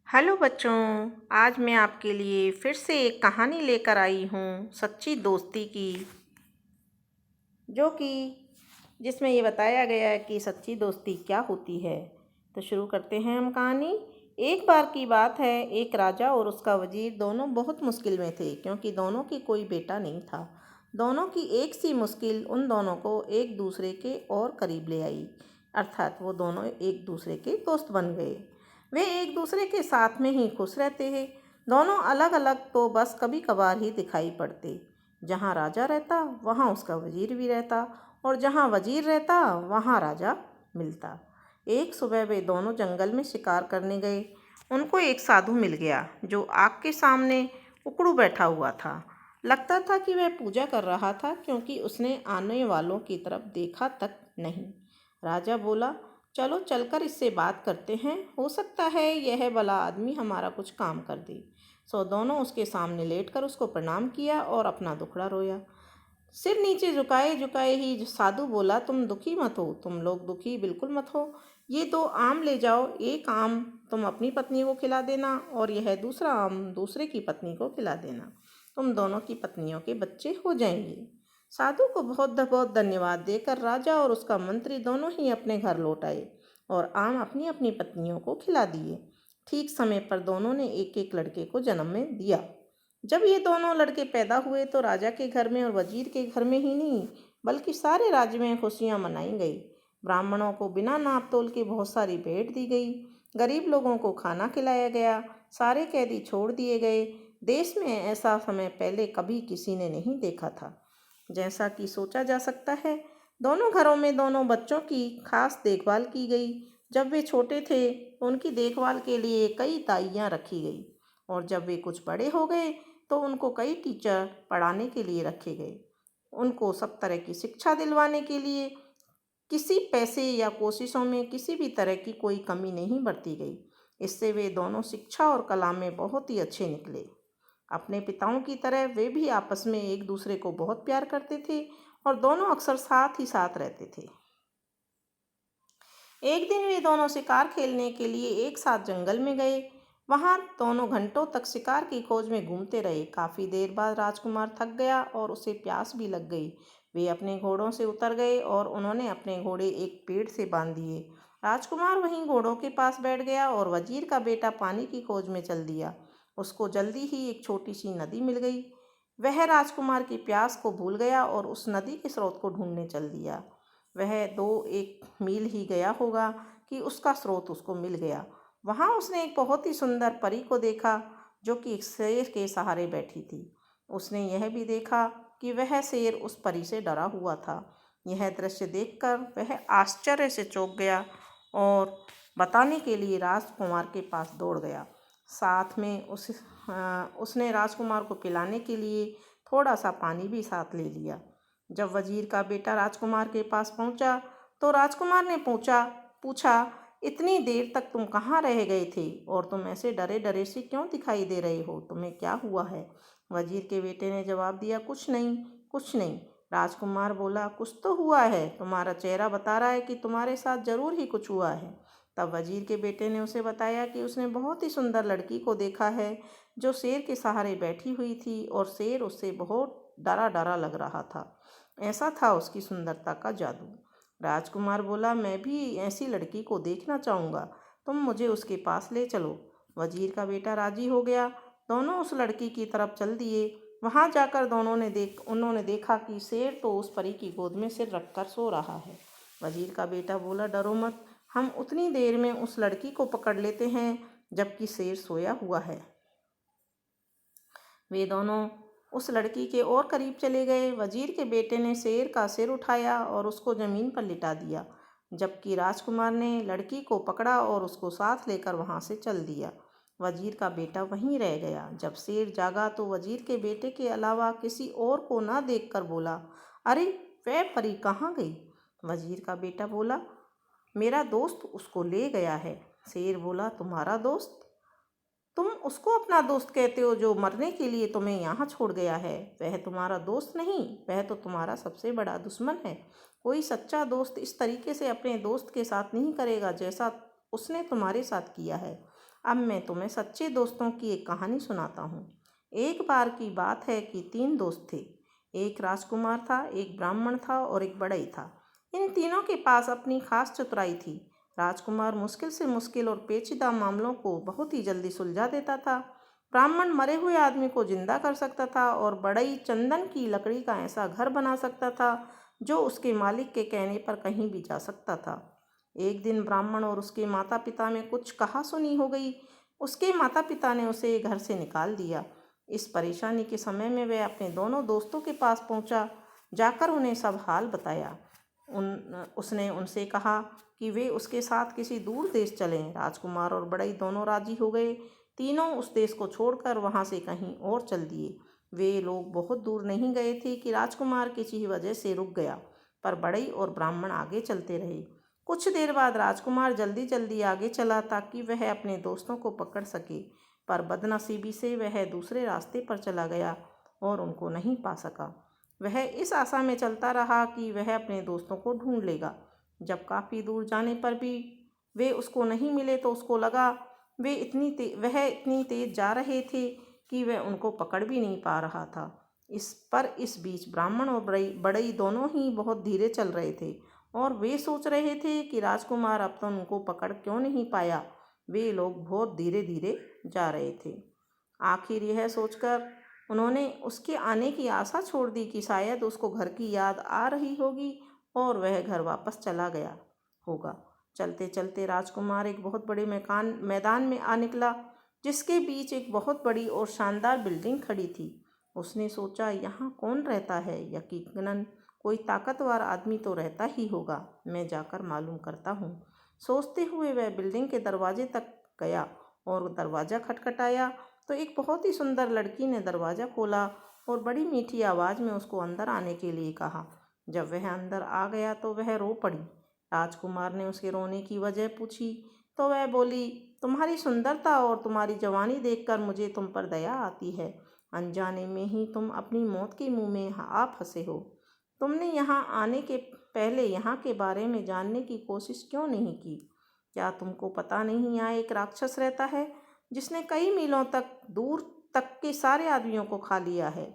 Hello बच्चों। आज मैं आपके लिए फिर से एक कहानी लेकर आई हूँ सच्ची दोस्ती की, जो कि जिसमें ये बताया गया है कि सच्ची दोस्ती क्या होती है। तो शुरू करते हैं हम कहानी। एक बार की बात है, एक राजा और उसका वजीर दोनों बहुत मुश्किल में थे, क्योंकि दोनों की कोई बेटा नहीं था। दोनों की एक सी मुश्किल उन दोनों को एक दूसरे के और करीब ले आई, अर्थात वो दोनों एक दूसरे के दोस्त बन गए। वे एक दूसरे के साथ में ही खुश रहते हैं। दोनों अलग अलग तो बस कभी कभार ही दिखाई पड़ते। जहाँ राजा रहता वहाँ उसका वजीर भी रहता, और जहाँ वजीर रहता वहाँ राजा मिलता। एक सुबह वे दोनों जंगल में शिकार करने गए। उनको एक साधु मिल गया जो आग के सामने उकड़ू बैठा हुआ था। लगता था कि वह पूजा कर रहा था, क्योंकि उसने आने वालों की तरफ देखा तक नहीं। राजा बोला, चलो चलकर इससे बात करते हैं, हो सकता है यह भला आदमी हमारा कुछ काम कर दे। सो दोनों उसके सामने लेटकर उसको प्रणाम किया और अपना दुखड़ा रोया। सिर नीचे झुकाए झुकाए ही साधु बोला, तुम दुखी मत हो, तुम लोग दुखी बिल्कुल मत हो। ये दो आम ले जाओ, एक आम तुम अपनी पत्नी को खिला देना और यह दूसरा आम दूसरे की पत्नी को खिला देना। तुम दोनों की पत्नियों के बच्चे हो जाएंगे। साधु को बहुत बहुत धन्यवाद देकर राजा और उसका मंत्री दोनों ही अपने घर लौट आए और आम अपनी अपनी पत्नियों को खिला दिए। ठीक समय पर दोनों ने एक एक लड़के को जन्म में दिया। जब ये दोनों लड़के पैदा हुए तो राजा के घर में और वजीर के घर में ही नहीं, बल्कि सारे राज्य में खुशियां मनाई गई। ब्राह्मणों को बिना नाप तोल के बहुत सारी भेंट दी गई। गरीब लोगों को खाना खिलाया गया। सारे कैदी छोड़ दिए गए। देश में ऐसा समय पहले कभी किसी ने नहीं देखा था। जैसा कि सोचा जा सकता है, दोनों घरों में दोनों बच्चों की खास देखभाल की गई। जब वे छोटे थे तो उनकी देखभाल के लिए कई दाइयाँ रखी गई, और जब वे कुछ बड़े हो गए तो उनको कई टीचर पढ़ाने के लिए रखे गए। उनको सब तरह की शिक्षा दिलवाने के लिए किसी पैसे या कोशिशों में किसी भी तरह की कोई कमी नहीं बरती गई। इससे वे दोनों शिक्षा और कला में बहुत ही अच्छे निकले। अपने पिताओं की तरह वे भी आपस में एक दूसरे को बहुत प्यार करते थे और दोनों अक्सर साथ ही साथ रहते थे। एक दिन वे दोनों शिकार खेलने के लिए एक साथ जंगल में गए। वहां दोनों घंटों तक शिकार की खोज में घूमते रहे। काफी देर बाद राजकुमार थक गया और उसे प्यास भी लग गई। वे अपने घोड़ों से उतर गए और उन्होंने अपने घोड़े एक पेड़ से बांध दिए। राजकुमार वहीं घोड़ों के पास बैठ गया और वजीर का बेटा पानी की खोज में चल दिया। उसको जल्दी ही एक छोटी सी नदी मिल गई। वह राजकुमार की प्यास को भूल गया और उस नदी के स्रोत को ढूंढने चल दिया। वह 2-1 मील ही गया होगा कि उसका स्रोत उसको मिल गया। वहाँ उसने एक बहुत ही सुंदर परी को देखा, जो कि एक शेर के सहारे बैठी थी। उसने यह भी देखा कि वह शेर उस परी से डरा हुआ था। यह दृश्य देखकर वह आश्चर्य से चौंक गया और बताने के लिए राजकुमार के पास दौड़ गया। साथ में उसने राजकुमार को पिलाने के लिए थोड़ा सा पानी भी साथ ले लिया। जब वजीर का बेटा राजकुमार के पास पहुंचा तो राजकुमार ने पूछा, इतनी देर तक तुम कहाँ रह गए थे और तुम ऐसे डरे डरे से क्यों दिखाई दे रहे हो? तुम्हें क्या हुआ है? वजीर के बेटे ने जवाब दिया, कुछ नहीं, कुछ नहीं। राजकुमार बोला, कुछ तो हुआ है, तुम्हारा चेहरा बता रहा है कि तुम्हारे साथ जरूर ही कुछ हुआ है। तब वजीर के बेटे ने उसे बताया कि उसने बहुत ही सुंदर लड़की को देखा है, जो शेर के सहारे बैठी हुई थी और शेर उससे बहुत डरा डरा लग रहा था। ऐसा था उसकी सुंदरता का जादू। राजकुमार बोला, मैं भी ऐसी लड़की को देखना चाहूँगा, तुम मुझे उसके पास ले चलो। वजीर का बेटा राजी हो गया। दोनों उस लड़की की तरफ चल दिए। वहाँ जाकर उन्होंने देखा कि शेर तो उस परी की गोद में सिर रखकर सो रहा है। वजीर का बेटा बोला, डरो मत, हम उतनी देर में उस लड़की को पकड़ लेते हैं जबकि शेर सोया हुआ है। वे दोनों उस लड़की के और करीब चले गए। वजीर के बेटे ने शेर का सिर उठाया और उसको जमीन पर लिटा दिया, जबकि राजकुमार ने लड़की को पकड़ा और उसको साथ लेकर वहां से चल दिया। वजीर का बेटा वहीं रह गया। जब शेर जागा तो वजीर के बेटे के अलावा किसी और को ना देखकर बोला, अरे वह परी कहाँ गई? वजीर का बेटा बोला, मेरा दोस्त उसको ले गया है। शेर बोला, तुम्हारा दोस्त? तुम उसको अपना दोस्त कहते हो जो मरने के लिए तुम्हें यहाँ छोड़ गया है? वह तुम्हारा दोस्त नहीं, वह तो तुम्हारा सबसे बड़ा दुश्मन है। कोई सच्चा दोस्त इस तरीके से अपने दोस्त के साथ नहीं करेगा जैसा उसने तुम्हारे साथ किया है। अब मैं तुम्हें सच्चे दोस्तों की एक कहानी सुनाता हूँ। एक बार की बात है कि 3 दोस्त थे। एक राजकुमार था, एक ब्राह्मण था और एक बढ़ई था। इन तीनों के पास अपनी खास चतुराई थी। राजकुमार मुश्किल से मुश्किल और पेचीदा मामलों को बहुत ही जल्दी सुलझा देता था। ब्राह्मण मरे हुए आदमी को जिंदा कर सकता था और बढ़ई चंदन की लकड़ी का ऐसा घर बना सकता था जो उसके मालिक के कहने पर कहीं भी जा सकता था। एक दिन ब्राह्मण और उसके माता पिता में कुछ कहासुनी हो गई। उसके माता पिता ने उसे घर से निकाल दिया। इस परेशानी के समय में वह अपने दोनों दोस्तों के पास पहुंचा। जाकर उन्हें सब हाल बताया। उसने उनसे कहा कि वे उसके साथ किसी दूर देश चलें। राजकुमार और बढ़ई दोनों राजी हो गए। तीनों उस देश को छोड़कर वहां से कहीं और चल दिए। वे लोग बहुत दूर नहीं गए थे कि राजकुमार किसी वजह से रुक गया, पर बढ़ई और ब्राह्मण आगे चलते रहे। कुछ देर बाद राजकुमार जल्दी जल्दी आगे चला ताकि वह अपने दोस्तों को पकड़ सके, पर बदनसीबी से वह दूसरे रास्ते पर चला गया और उनको नहीं पा सका। वह इस आशा में चलता रहा कि वह अपने दोस्तों को ढूंढ लेगा। जब काफ़ी दूर जाने पर भी वे उसको नहीं मिले तो उसको लगा वह इतनी तेज जा रहे थे कि वह उनको पकड़ भी नहीं पा रहा था। इस बीच ब्राह्मण और बढ़ई दोनों ही बहुत धीरे चल रहे थे और वे सोच रहे थे कि राजकुमार अब तो उनको पकड़ क्यों नहीं पाया। वे लोग बहुत धीरे धीरे जा रहे थे। आखिर यह सोचकर उन्होंने उसके आने की आशा छोड़ दी कि शायद उसको घर की याद आ रही होगी और वह घर वापस चला गया होगा। चलते चलते राजकुमार एक बहुत बड़े मैदान में आ निकला, जिसके बीच एक बहुत बड़ी और शानदार बिल्डिंग खड़ी थी। उसने सोचा, यहाँ कौन रहता है? यकीनन कोई ताकतवर आदमी तो रहता ही होगा। मैं जाकर मालूम करता हूँ। सोचते हुए वह बिल्डिंग के दरवाजे तक गया और दरवाज़ा खटखटाया तो एक बहुत ही सुंदर लड़की ने दरवाज़ा खोला और बड़ी मीठी आवाज़ में उसको अंदर आने के लिए कहा। जब वह अंदर आ गया तो वह रो पड़ी। राजकुमार ने उसके रोने की वजह पूछी तो वह बोली, तुम्हारी सुंदरता और तुम्हारी जवानी देखकर मुझे तुम पर दया आती है। अनजाने में ही तुम अपनी मौत के मुंह में आ फंसे हो। तुमने यहाँ आने के पहले यहाँ के बारे में जानने की कोशिश क्यों नहीं की? क्या तुमको पता नहीं यहाँ एक राक्षस रहता है जिसने कई मीलों तक दूर तक के सारे आदमियों को खा लिया है?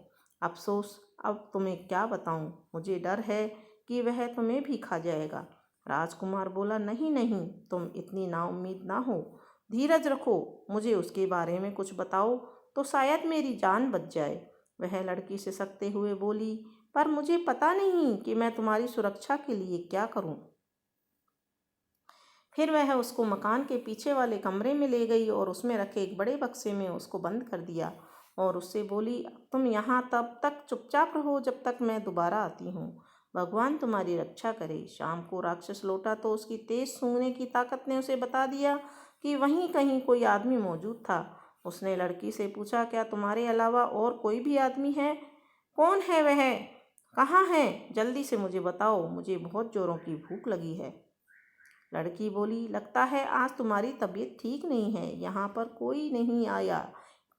अफसोस, अब तुम्हें क्या बताऊं, मुझे डर है कि वह तुम्हें भी खा जाएगा। राजकुमार बोला, नहीं नहीं, तुम इतनी नाउम्मीद ना हो। धीरज रखो, मुझे उसके बारे में कुछ बताओ तो शायद मेरी जान बच जाए। वह लड़की सिसकते हुए बोली, पर मुझे पता नहीं कि मैं तुम्हारी सुरक्षा के लिए क्या करूं। फिर वह उसको मकान के पीछे वाले कमरे में ले गई और उसमें रखे एक बड़े बक्से में उसको बंद कर दिया और उससे बोली, तुम यहाँ तब तक चुपचाप रहो जब तक मैं दोबारा आती हूँ। भगवान तुम्हारी रक्षा करे। शाम को राक्षस लौटा तो उसकी तेज सूंघने की ताकत ने उसे बता दिया कि वहीं कहीं कोई आदमी मौजूद था। उसने लड़की से पूछा, क्या तुम्हारे अलावा और कोई भी आदमी है? कौन है वह? कहाँ है? जल्दी से मुझे बताओ, मुझे बहुत जोरों की भूख लगी है। लड़की बोली, लगता है आज तुम्हारी तबीयत ठीक नहीं है। यहाँ पर कोई नहीं आया।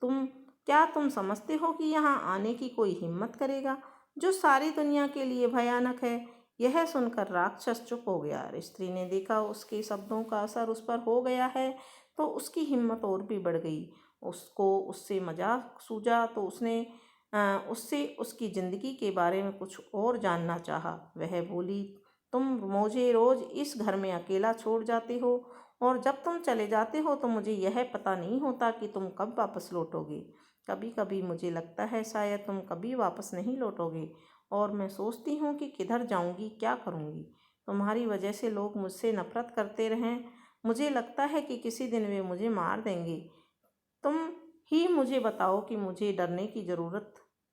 तुम समझते हो कि यहाँ आने की कोई हिम्मत करेगा जो सारी दुनिया के लिए भयानक है? यह सुनकर राक्षस चुप हो गया। स्त्री ने देखा उसके शब्दों का असर उस पर हो गया है तो उसकी हिम्मत और भी बढ़ गई। उसको उससे मजाक सूझा तो उससे उसकी ज़िंदगी के बारे में कुछ और जानना चाहा। वह बोली, तुम मुझे रोज़ इस घर में अकेला छोड़ जाते हो और जब तुम चले जाते हो तो मुझे यह पता नहीं होता कि तुम कब वापस लौटोगे। कभी कभी मुझे लगता है शायद तुम कभी वापस नहीं लौटोगे और मैं सोचती हूँ कि किधर जाऊँगी, क्या करूँगी। तुम्हारी वजह से लोग मुझसे नफरत करते रहें। मुझे लगता है कि किसी दिन वे मुझे मार देंगे। तुम ही मुझे बताओ कि मुझे डरने की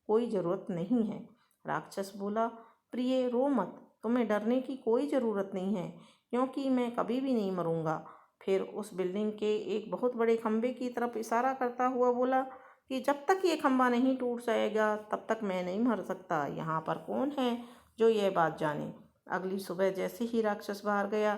कोई ज़रूरत नहीं है। राक्षस बोला, प्रिय रो मत, तुम्हें डरने की कोई ज़रूरत नहीं है क्योंकि मैं कभी भी नहीं मरूंगा। फिर उस बिल्डिंग के एक बहुत बड़े खंभे की तरफ इशारा करता हुआ बोला कि जब तक ये खंभा नहीं टूट जाएगा तब तक मैं नहीं मर सकता। यहाँ पर कौन है जो यह बात जाने? अगली सुबह जैसे ही राक्षस बाहर गया,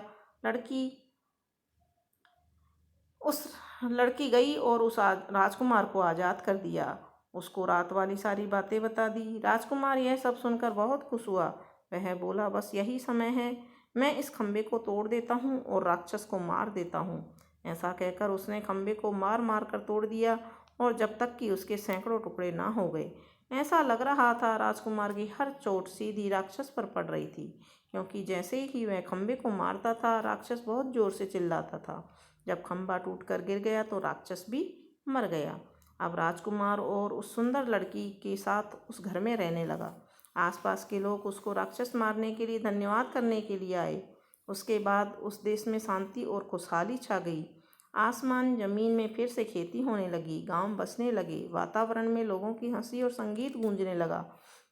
उस लड़की गई और उस राजकुमार को आज़ाद कर दिया। उसको रात वाली सारी बातें बता दी। राजकुमार यह सब सुनकर बहुत खुश हुआ। वह बोला, बस यही समय है, मैं इस खंबे को तोड़ देता हूँ और राक्षस को मार देता हूँ। ऐसा कहकर उसने खंबे को मार मार कर तोड़ दिया और जब तक कि उसके सैकड़ों टुकड़े ना हो गए। ऐसा लग रहा था राजकुमार की हर चोट सीधी राक्षस पर पड़ रही थी, क्योंकि जैसे ही वह खंबे को मारता था राक्षस बहुत जोर से चिल्लाता था। जब खंबा टूटकर गिर गया तो राक्षस भी मर गया। अब राजकुमार और उस सुंदर लड़की के साथ उस घर में रहने लगा। आसपास के लोग उसको राक्षस मारने के लिए धन्यवाद करने के लिए आए। उसके बाद उस देश में शांति और खुशहाली छा गई। आसमान जमीन में फिर से खेती होने लगी, गांव बसने लगे, वातावरण में लोगों की हंसी और संगीत गूंजने लगा।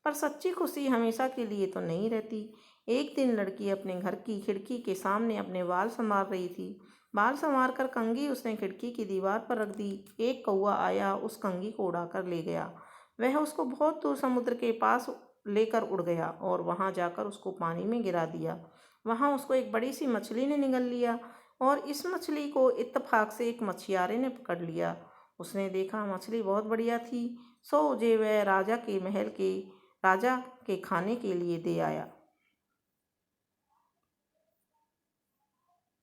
पर सच्ची खुशी हमेशा के लिए तो नहीं रहती। एक दिन लड़की अपने घर की खिड़की के सामने अपने बाल संवार रही थी। बाल संवार कर कंघी उसने खिड़की की दीवार पर रख दी। एक कौवा आया, उस कंघी को उड़ा कर ले गया। वह उसको बहुत दूर समुद्र के पास लेकर उड़ गया और वहां जाकर उसको पानी में गिरा दिया। वहां उसको एक बड़ी सी मछली ने निगल लिया और इस मछली को इत्तेफाक से एक मछियारे ने पकड़ लिया। उसने देखा मछली बहुत बढ़िया थी, सो उसे वह राजा के खाने के लिए दे आया।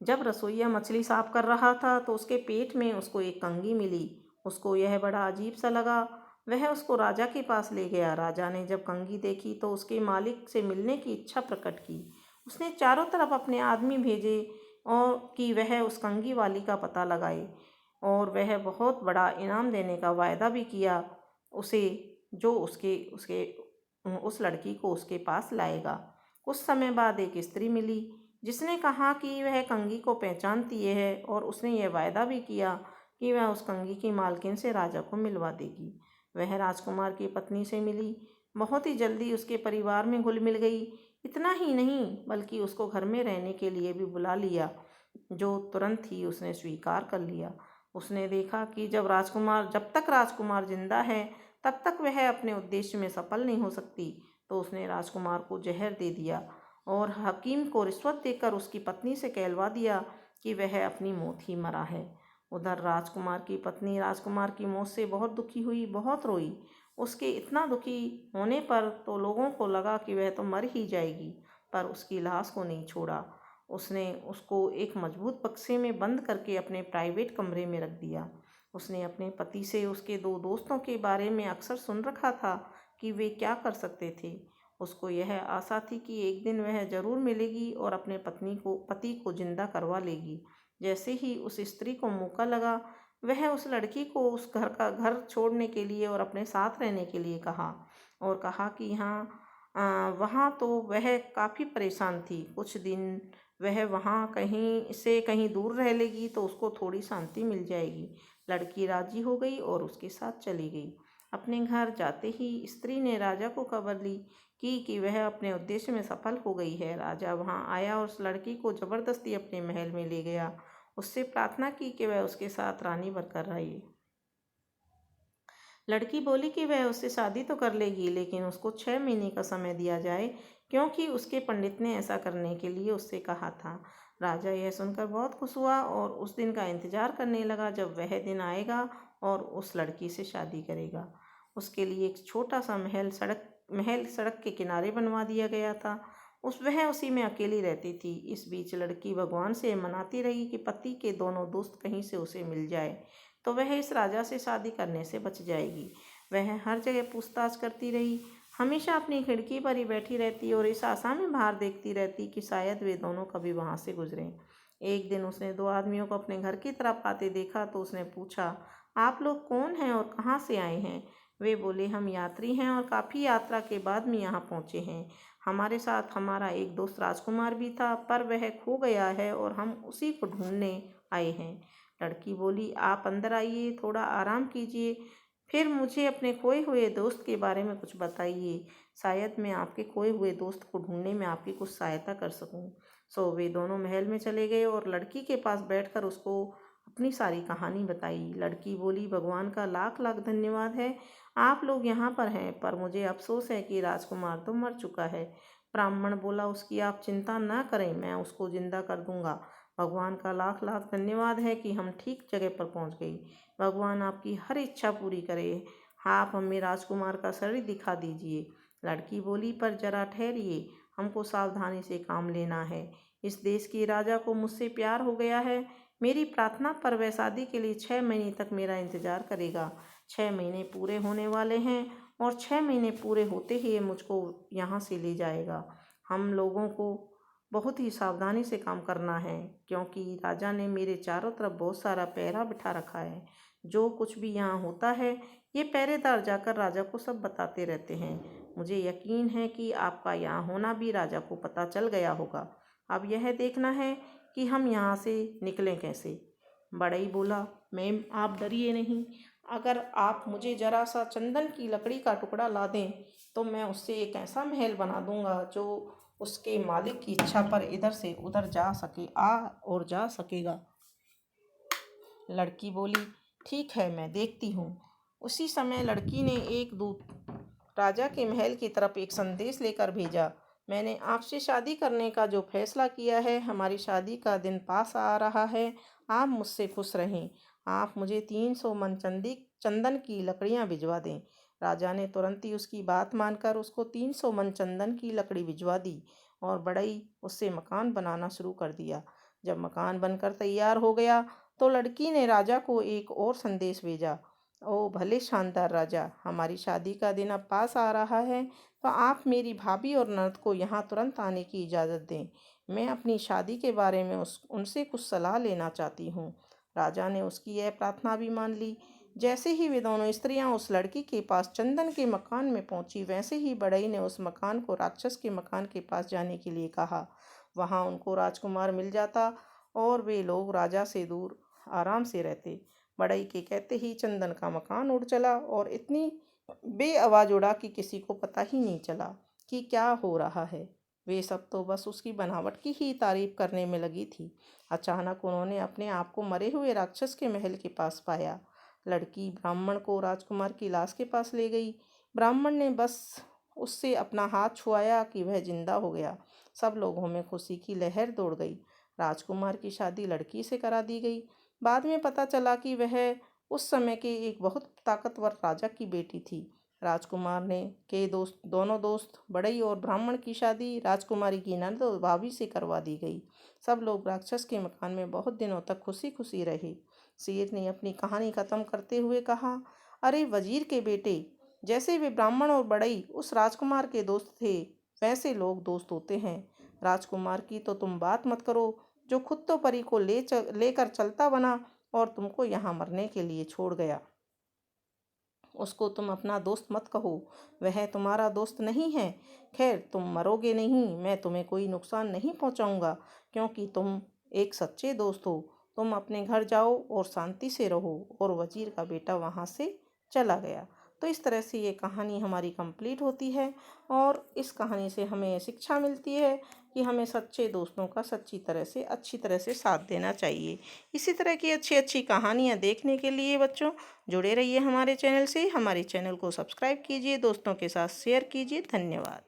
जब रसोइया मछली साफ कर रहा था तो उसके पेट में उसको एक कंघी मिली। उसको यह बड़ा अजीब सा लगा। वह उसको राजा के पास ले गया। राजा ने जब कंघी देखी तो उसके मालिक से मिलने की इच्छा प्रकट की। उसने चारों तरफ अपने आदमी भेजे और कि वह उस कंघी वाली का पता लगाए, और वह बहुत बड़ा इनाम देने का वायदा भी किया उसे, जो उसके उसके उस लड़की को उसके पास लाएगा। कुछ समय बाद एक स्त्री मिली जिसने कहा कि वह कंघी को पहचानती है, और उसने यह वायदा भी किया कि वह उस कंघी की मालकिन से राजा को मिलवा देगी। वह राजकुमार की पत्नी से मिली, बहुत ही जल्दी उसके परिवार में घुल मिल गई। इतना ही नहीं बल्कि उसको घर में रहने के लिए भी बुला लिया, जो तुरंत ही उसने स्वीकार कर लिया। उसने देखा कि जब तक राजकुमार जिंदा है तब तक वह अपने उद्देश्य में सफल नहीं हो सकती, तो उसने राजकुमार को जहर दे दिया और हकीम को रिश्वत देकर उसकी पत्नी से कहलवा दिया कि वह अपनी मौत ही मरा है। उधर राजकुमार की पत्नी राजकुमार की मौत से बहुत दुखी हुई, बहुत रोई। उसके इतना दुखी होने पर तो लोगों को लगा कि वह तो मर ही जाएगी, पर उसकी लाश को नहीं छोड़ा। उसने उसको एक मजबूत बक्से में बंद करके अपने प्राइवेट कमरे में रख दिया। उसने अपने पति से उसके दो दोस्तों के बारे में अक्सर सुन रखा था कि वे क्या कर सकते थे। उसको यह आशा थी कि एक दिन वह जरूर मिलेगी और अपने पति को जिंदा करवा लेगी। जैसे ही उस स्त्री को मौका लगा, वह उस लड़की को उस घर छोड़ने के लिए और अपने साथ रहने के लिए कहा, और कहा कि वहाँ तो वह काफ़ी परेशान थी। कुछ दिन वह वहाँ कहीं से कहीं दूर रह लेगी तो उसको थोड़ी शांति मिल जाएगी। लड़की राजी हो गई और उसके साथ चली गई। अपने घर जाते ही स्त्री ने राजा को खबर ली कि वह अपने उद्देश्य में सफल हो गई है। राजा वहां आया और उस लड़की को जबरदस्ती अपने महल में ले गया। उससे प्रार्थना की कि वह उसके साथ रानी बनकर रहे। लड़की बोली कि वह उससे शादी तो कर लेगी, लेकिन उसको 6 महीने का समय दिया जाए, क्योंकि उसके पंडित ने ऐसा करने के लिए उससे कहा था। राजा यह सुनकर बहुत खुश हुआ और उस दिन का इंतजार करने लगा जब वह दिन आएगा और उस लड़की से शादी करेगा। उसके लिए एक छोटा सा महल सड़क के किनारे बनवा दिया गया था। वह उसी में अकेली रहती थी। इस बीच लड़की भगवान से मनाती रही कि पति के दोनों दोस्त कहीं से उसे मिल जाए तो वह इस राजा से शादी करने से बच जाएगी। वह हर जगह पूछताछ करती रही, हमेशा अपनी खिड़की पर ही बैठी रहती और इस आशा में बाहर देखती रहती कि शायद वे दोनों कभी वहां से गुजरें। एक दिन उसने दो आदमियों को अपने घर की तरफ आते देखा तो उसने पूछा, आप लोग कौन हैं और कहाँ से आए हैं? वे बोले, हम यात्री हैं और काफ़ी यात्रा के बाद में यहाँ पहुँचे हैं। हमारे साथ हमारा एक दोस्त राजकुमार भी था, पर वह खो गया है और हम उसी को ढूंढने आए हैं। लड़की बोली, आप अंदर आइए, थोड़ा आराम कीजिए, फिर मुझे अपने खोए हुए दोस्त के बारे में कुछ बताइए। शायद मैं आपके खोए हुए दोस्त को ढूंढने में आपकी कुछ सहायता कर सकूं। सो वे दोनों महल में चले गए और लड़की के पास बैठकर उसको अपनी सारी कहानी बताई। लड़की बोली, भगवान का लाख लाख धन्यवाद है, आप लोग यहाँ पर हैं, पर मुझे अफसोस है कि राजकुमार तो मर चुका है। ब्राह्मण बोला, उसकी आप चिंता ना करें, मैं उसको जिंदा कर दूंगा। भगवान का लाख लाख धन्यवाद है कि हम ठीक जगह पर पहुंच गई। भगवान आपकी हर इच्छा पूरी करे। आप हमें राजकुमार का शरीर दिखा दीजिए। लड़की बोली, पर जरा ठहरिए, हमको सावधानी से काम लेना है। इस देश के राजा को मुझसे प्यार हो गया है, मेरी प्रार्थना पर वह शादी के लिए 6 महीने तक मेरा इंतज़ार करेगा। 6 महीने पूरे होने वाले हैं और 6 महीने पूरे होते ही ये मुझको यहाँ से ले जाएगा। हम लोगों को बहुत ही सावधानी से काम करना है, क्योंकि राजा ने मेरे चारों तरफ बहुत सारा पहरा बिठा रखा है। जो कुछ भी यहाँ होता है ये पहरेदार जाकर राजा को सब बताते रहते हैं। मुझे यकीन है कि आपका यहाँ होना भी राजा को पता चल गया होगा। अब यह देखना है कि हम यहाँ से निकलें कैसे। बढ़ई बोला, मैम आप डरिए नहीं, अगर आप मुझे जरा सा चंदन की लकड़ी का टुकड़ा ला दें तो मैं उससे एक ऐसा महल बना दूंगा जो उसके मालिक की इच्छा पर इधर से उधर जा सके, आ और जा सकेगा। लड़की बोली, ठीक है, मैं देखती हूँ। उसी समय लड़की ने एक दूत राजा के महल की तरफ एक संदेश लेकर भेजा। मैंने आपसे शादी करने का जो फैसला किया है, हमारी शादी का दिन पास आ रहा है। आप मुझसे खुश रहें। आप मुझे 300 मन चंदन की लकड़ियाँ भिजवा दें। राजा ने तुरंत ही उसकी बात मानकर उसको 300 मन चंदन की लकड़ी भिजवा दी और बढ़ई उससे मकान बनाना शुरू कर दिया। जब मकान बनकर तैयार हो गया तो लड़की ने राजा को एक और संदेश भेजा। ओ भले शानदार राजा, हमारी शादी का दिन अब पास आ रहा है, तो आप मेरी भाभी और ननद को यहाँ तुरंत आने की इजाज़त दें। मैं अपनी शादी के बारे में उनसे कुछ सलाह लेना चाहती हूँ। राजा ने उसकी यह प्रार्थना भी मान ली। जैसे ही वे दोनों स्त्रियां उस लड़की के पास चंदन के मकान में पहुंची, वैसे ही बढ़ई ने उस मकान को राक्षस के मकान के पास जाने के लिए कहा। वहां उनको राजकुमार मिल जाता और वे लोग राजा से दूर आराम से रहते। बढ़ई के कहते ही चंदन का मकान उड़ चला और इतनी बेआवाज़ उड़ा कि किसी को पता ही नहीं चला कि क्या हो रहा है। वे सब तो बस उसकी बनावट की ही तारीफ करने में लगी थी। अचानक उन्होंने अपने आप को मरे हुए राक्षस के महल के पास पाया। लड़की ब्राह्मण को राजकुमार की लाश के पास ले गई। ब्राह्मण ने बस उससे अपना हाथ छुआया कि वह जिंदा हो गया। सब लोगों में खुशी की लहर दौड़ गई। राजकुमार की शादी लड़की से करा दी गई। बाद में पता चला कि वह उस समय के एक बहुत ताकतवर राजा की बेटी थी। राजकुमार ने के दोनों दोस्त बढ़ई और ब्राह्मण की शादी राजकुमारी की ननद और भाभी से करवा दी गई। सब लोग राक्षस के मकान में बहुत दिनों तक खुशी खुशी रहे। शेर ने अपनी कहानी खत्म करते हुए कहा, अरे वजीर के बेटे, जैसे वे ब्राह्मण और बढ़ई उस राजकुमार के दोस्त थे, वैसे लोग दोस्त होते हैं। राजकुमार की तो तुम बात मत करो, जो खुद तो परी को लेकर चलता बना और तुमको यहाँ मरने के लिए छोड़ गया। उसको तुम अपना दोस्त मत कहो, वह तुम्हारा दोस्त नहीं है। खैर, तुम मरोगे नहीं, मैं तुम्हें कोई नुकसान नहीं पहुँचाऊँगा, क्योंकि तुम एक सच्चे दोस्त हो। तुम अपने घर जाओ और शांति से रहो। और वजीर का बेटा वहाँ से चला गया। तो इस तरह से ये कहानी हमारी कंप्लीट होती है और इस कहानी से हमें शिक्षा मिलती है कि हमें सच्चे दोस्तों का अच्छी तरह से साथ देना चाहिए। इसी तरह की अच्छी अच्छी कहानियाँ देखने के लिए बच्चों जुड़े रहिए हमारे चैनल से। हमारे चैनल को सब्सक्राइब कीजिए, दोस्तों के साथ शेयर कीजिए। धन्यवाद।